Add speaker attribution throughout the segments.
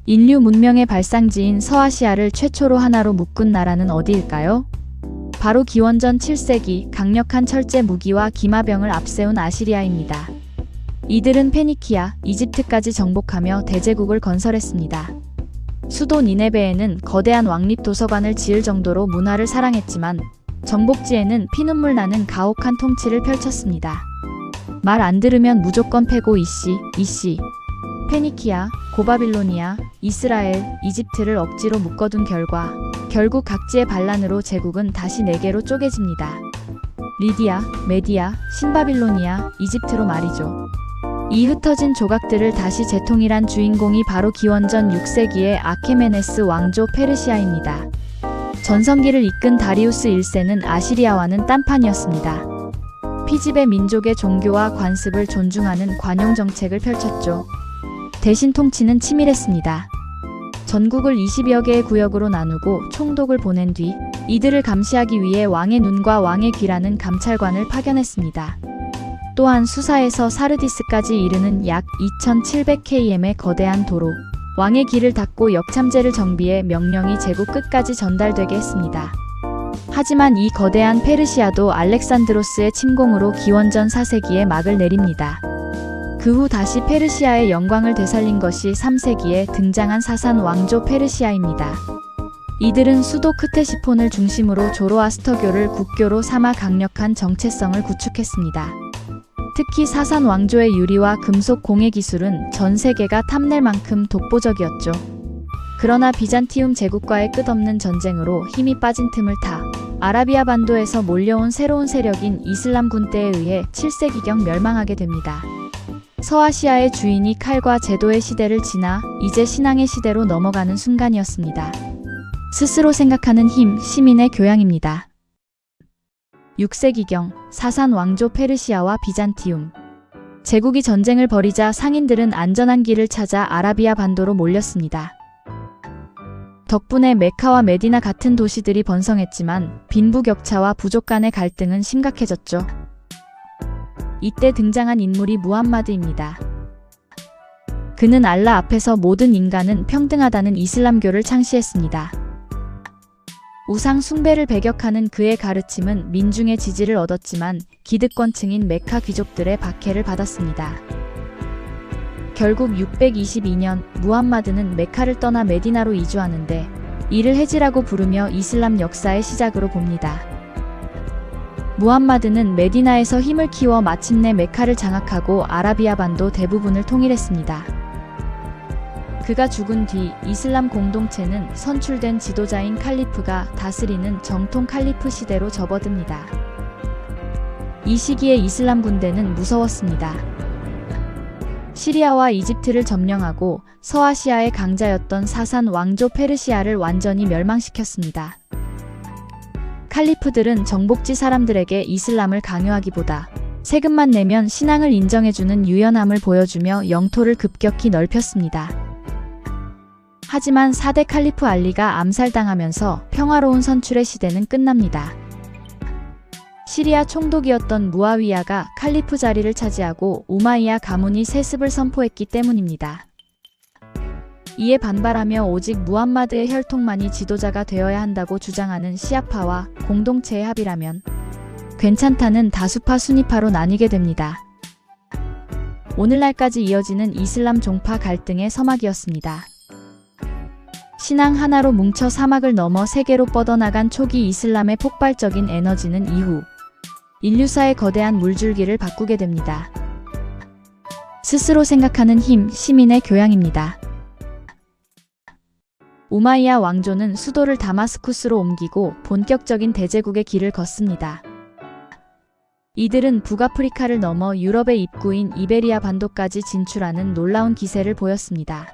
Speaker 1: 인류 문명의 발상지인 서아시아를 최초로 하나로 묶은 나라는 어디일까요? 바로 기원전 7세기 강력한 철제 무기와 기마병을 앞세운 아시리아입니다. 이들은 페니키아, 이집트까지 정복하며 대제국을 건설했습니다. 수도 니네베에는 거대한 왕립 도서관을 지을 정도로 문화를 사랑했지만 정복지에는 피눈물 나는 가혹한 통치를 펼쳤습니다. 말 안 들으면 무조건 패고 이씨. 페니키아, 고바빌로니아, 이스라엘, 이집트를 억지로 묶어둔 결과 결국 각지의 반란으로 제국은 다시 4개로 쪼개집니다. 리디아, 메디아, 신바빌로니아, 이집트로 말이죠. 이 흩어진 조각들을 다시 재통일한 주인공이 바로 기원전 6세기의 아케메네스 왕조 페르시아입니다. 전성기를 이끈 다리우스 1세는 아시리아와는 딴판이었습니다. 피지배 민족의 종교와 관습을 존중하는 관용 정책을 펼쳤죠. 대신 통치는 치밀했습니다. 전국을 20여 개의 구역으로 나누고 총독을 보낸 뒤 이들을 감시하기 위해 왕의 눈과 왕의 귀라는 감찰관을 파견했습니다. 또한 수사에서 사르디스까지 이르는 약 2700km의 거대한 도로, 왕의 길을 닫고 역참제를 정비해 명령이 제국 끝까지 전달되게 했습니다. 하지만 이 거대한 페르시아도 알렉산드로스의 침공으로 기원전 4세기에 막을 내립니다. 그 후 다시 페르시아의 영광을 되살린 것이 3세기에 등장한 사산 왕조 페르시아입니다. 이들은 수도 크테시폰을 중심으로 조로아스터교를 국교로 삼아 강력한 정체성을 구축했습니다. 특히 사산 왕조의 유리와 금속 공예 기술은 전 세계가 탐낼 만큼 독보적이었죠. 그러나 비잔티움 제국과의 끝없는 전쟁으로 힘이 빠진 틈을 타 아라비아 반도에서 몰려온 새로운 세력인 이슬람 군대에 의해 7세기경 멸망하게 됩니다. 서아시아의 주인이 칼과 제도의 시대를 지나 이제 신앙의 시대로 넘어가는 순간이었습니다. 스스로 생각하는 힘, 시민의 교양입니다. 6세기경 사산 왕조 페르시아와 비잔티움. 제국이 전쟁을 벌이자 상인들은 안전한 길을 찾아 아라비아 반도로 몰렸습니다. 덕분에 메카와 메디나 같은 도시들이 번성했지만 빈부격차와 부족 간의 갈등은 심각해졌죠. 이때 등장한 인물이 무함마드입니다. 그는 알라 앞에서 모든 인간은 평등하다는 이슬람교를 창시했습니다. 우상 숭배를 배격하는 그의 가르침은 민중의 지지를 얻었지만 기득권층인 메카 귀족들의 박해를 받았습니다. 결국 622년 무함마드는 메카를 떠나 메디나로 이주하는데 이를 헤지라고 부르며 이슬람 역사의 시작으로 봅니다. 무함마드는 메디나에서 힘을 키워 마침내 메카를 장악하고 아라비아 반도 대부분을 통일했습니다. 그가 죽은 뒤 이슬람 공동체는 선출된 지도자인 칼리프가 다스리는 정통 칼리프 시대로 접어듭니다. 이 시기에 이슬람 군대는 무서웠습니다. 시리아와 이집트를 점령하고 서아시아의 강자였던 사산 왕조 페르시아를 완전히 멸망시켰습니다. 칼리프들은 정복지 사람들에게 이슬람을 강요하기보다 세금만 내면 신앙을 인정해주는 유연함을 보여주며 영토를 급격히 넓혔습니다. 하지만 4대 칼리프 알리가 암살당하면서 평화로운 선출의 시대는 끝납니다. 시리아 총독이었던 무아위야가 칼리프 자리를 차지하고 우마이야 가문이 세습을 선포했기 때문입니다. 이에 반발하며 오직 무함마드의 혈통만이 지도자가 되어야 한다고 주장하는 시아파와 공동체의 합의라면 괜찮다는 다수파 수니파로 나뉘게 됩니다. 오늘날까지 이어지는 이슬람 종파 갈등의 서막이었습니다. 신앙 하나로 뭉쳐 사막을 넘어 세계로 뻗어나간 초기 이슬람의 폭발적인 에너지는 이후 인류사의 거대한 물줄기를 바꾸게 됩니다. 스스로 생각하는 힘, 시민의 교양입니다. 우마이야 왕조는 수도를 다마스쿠스로 옮기고 본격적인 대제국의 길을 걷습니다. 이들은 북아프리카를 넘어 유럽의 입구인 이베리아 반도까지 진출하는 놀라운 기세를 보였습니다.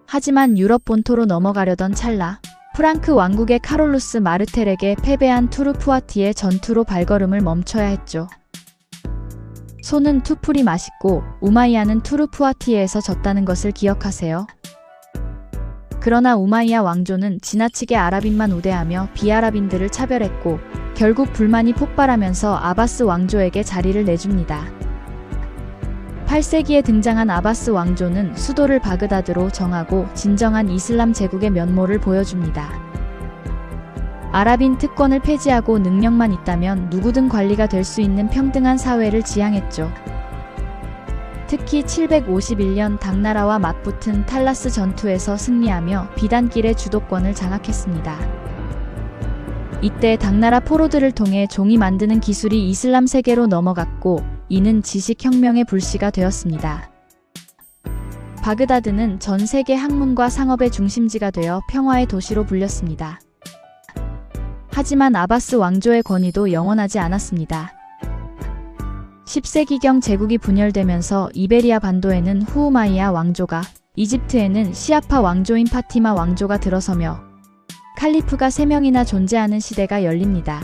Speaker 1: 하지만 유럽 본토로 넘어가려던 찰나 프랑크 왕국의 카롤루스 마르텔에게 패배한 투르푸아티의 전투로 발걸음을 멈춰야 했죠. 소는 투풀이 맛있고 우마이야는 투르푸아티에서 졌다는 것을 기억하세요. 그러나 우마이야 왕조는 지나치게 아랍인만 우대하며 비아랍인들을 차별했고 결국 불만이 폭발하면서 아바스 왕조에게 자리를 내줍니다. 8세기에 등장한 아바스 왕조는 수도를 바그다드로 정하고 진정한 이슬람 제국의 면모를 보여줍니다. 아랍인 특권을 폐지하고 능력만 있다면 누구든 관리가 될 수 있는 평등한 사회를 지향했죠. 특히 751년 당나라와 맞붙은 탈라스 전투에서 승리하며 비단길의 주도권을 장악했습니다. 이때 당나라 포로들을 통해 종이 만드는 기술이 이슬람 세계로 넘어갔고 이는 지식혁명의 불씨가 되었습니다. 바그다드는 전 세계 학문과 상업의 중심지가 되어 평화의 도시로 불렸습니다. 하지만 아바스 왕조의 권위도 영원하지 않았습니다. 10세기경 제국이 분열되면서 이베리아 반도에는 후우마이야 왕조가, 이집트에는 시아파 왕조인 파티마 왕조가 들어서며 칼리프가 3명이나 존재하는 시대가 열립니다.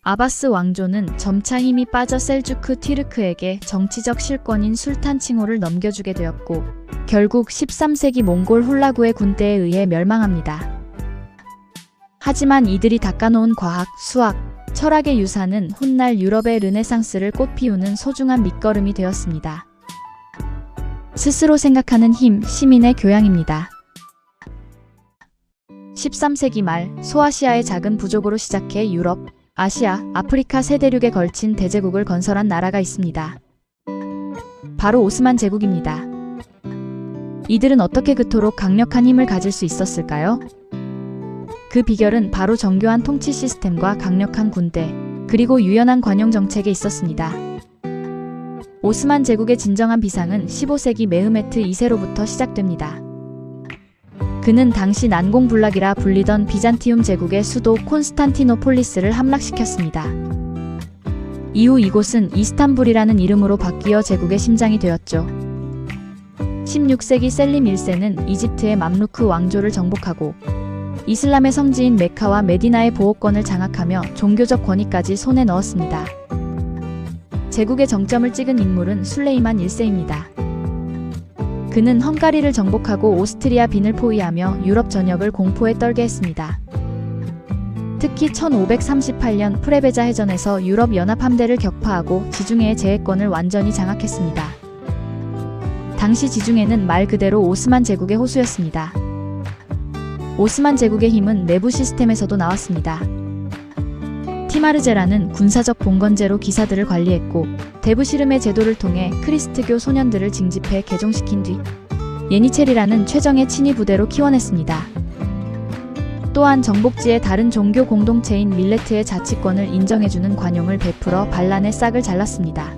Speaker 1: 아바스 왕조는 점차 힘이 빠져 셀주크 튀르크에게 정치적 실권인 술탄 칭호를 넘겨주게 되었고 결국 13세기 몽골 훌라구의 군대에 의해 멸망합니다. 하지만 이들이 닦아놓은 과학, 수학, 철학의 유산은 훗날 유럽의 르네상스를 꽃피우는 소중한 밑거름이 되었습니다. 스스로 생각하는 힘, 시민의 교양입니다. 13세기 말 소아시아의 작은 부족으로 시작해 유럽, 아시아, 아프리카 세 대륙에 걸친 대제국을 건설한 나라가 있습니다. 바로 오스만 제국입니다. 이들은 어떻게 그토록 강력한 힘을 가질 수 있었을까요? 그 비결은 바로 정교한 통치 시스템과 강력한 군대, 그리고 유연한 관용 정책에 있었습니다. 오스만 제국의 진정한 비상은 15세기 메흐메트 2세로부터 시작됩니다. 그는 당시 난공불락이라 불리던 비잔티움 제국의 수도 콘스탄티노폴리스를 함락시켰습니다. 이후 이곳은 이스탄불이라는 이름으로 바뀌어 제국의 심장이 되었죠. 16세기 셀림 1세는 이집트의 맘루크 왕조를 정복하고 이슬람의 성지인 메카와 메디나의 보호권을 장악하며 종교적 권위까지 손에 넣었습니다. 제국의 정점을 찍은 인물은 술레이만 1세입니다. 그는 헝가리를 정복하고 오스트리아 빈을 포위하며 유럽 전역을 공포에 떨게 했습니다. 특히 1538년 프레베자 해전에서 유럽 연합 함대를 격파하고 지중해의 제해권을 완전히 장악했습니다. 당시 지중해는 말 그대로 오스만 제국의 호수였습니다. 오스만 제국의 힘은 내부 시스템에서도 나왔습니다. 티마르제라는 군사적 봉건제로 기사들을 관리했고 데부시름의 제도를 통해 크리스트교 소년들을 징집해 개종시킨 뒤 예니체리라는 최정예 친위 부대로 키워냈습니다. 또한 정복지의 다른 종교 공동체인 밀레트의 자치권을 인정해주는 관용을 베풀어 반란의 싹을 잘랐습니다.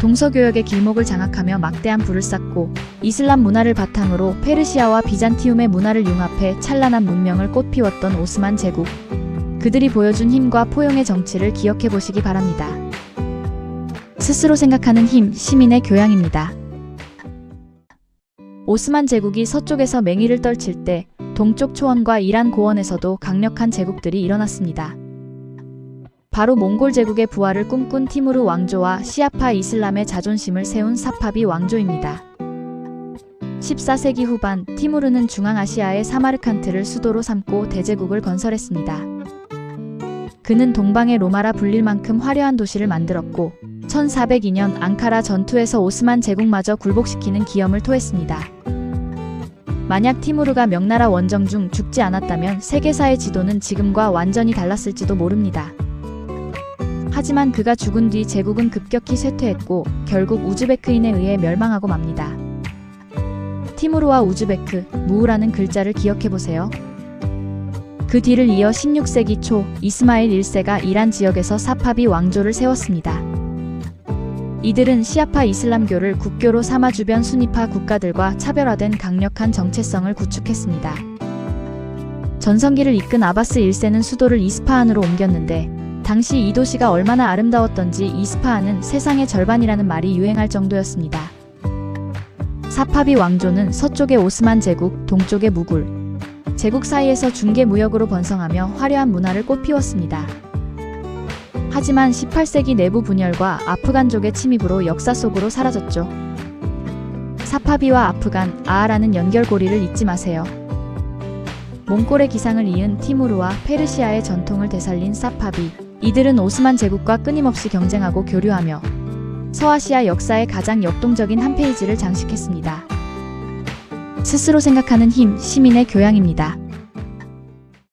Speaker 1: 동서교역의 길목을 장악하며 막대한 부를 쌓고 이슬람 문화를 바탕으로 페르시아와 비잔티움의 문화를 융합해 찬란한 문명을 꽃피웠던 오스만 제국. 그들이 보여준 힘과 포용의 정치를 기억해보시기 바랍니다. 스스로 생각하는 힘, 시민의 교양입니다. 오스만 제국이 서쪽에서 맹위를 떨칠 때 동쪽 초원과 이란 고원에서도 강력한 제국들이 일어났습니다. 바로 몽골 제국의 부활을 꿈꾼 티무르 왕조와 시아파 이슬람의 자존심을 세운 사파비 왕조입니다. 14세기 후반 티무르는 중앙아시아의 사마르칸트를 수도로 삼고 대제국을 건설했습니다. 그는 동방의 로마라 불릴 만큼 화려한 도시를 만들었고 1402년 앙카라 전투에서 오스만 제국마저 굴복시키는 기염을 토했습니다. 만약 티무르가 명나라 원정 중 죽지 않았다면 세계사의 지도는 지금과 완전히 달랐을지도 모릅니다. 하지만 그가 죽은 뒤 제국은 급격히 쇠퇴했고 결국 우즈베크인에 의해 멸망하고 맙니다. 티무르와 우즈베크, 무우라는 글자를 기억해보세요. 그 뒤를 이어 16세기 초 이스마일 1세가 이란 지역에서 사파비 왕조를 세웠습니다. 이들은 시아파 이슬람교를 국교로 삼아 주변 수니파 국가들과 차별화된 강력한 정체성을 구축했습니다. 전성기를 이끈 아바스 1세는 수도를 이스파한으로 옮겼는데 당시 이 도시가 얼마나 아름다웠던지 이스파한은 세상의 절반이라는 말이 유행할 정도였습니다. 사파비 왕조는 서쪽의 오스만 제국, 동쪽의 무굴 제국 사이에서 중개 무역으로 번성하며 화려한 문화를 꽃피웠습니다. 하지만 18세기 내부 분열과 아프간족의 침입으로 역사 속으로 사라졌죠. 사파비와 아프간, 아아라는 연결고리를 잊지 마세요. 몽골의 기상을 이은 티무르와 페르시아의 전통을 되살린 사파비. 이들은 오스만 제국과 끊임없이 경쟁하고 교류하며 서아시아 역사의 가장 역동적인 한 페이지를 장식했습니다. 스스로 생각하는 힘, 시민의 교양입니다.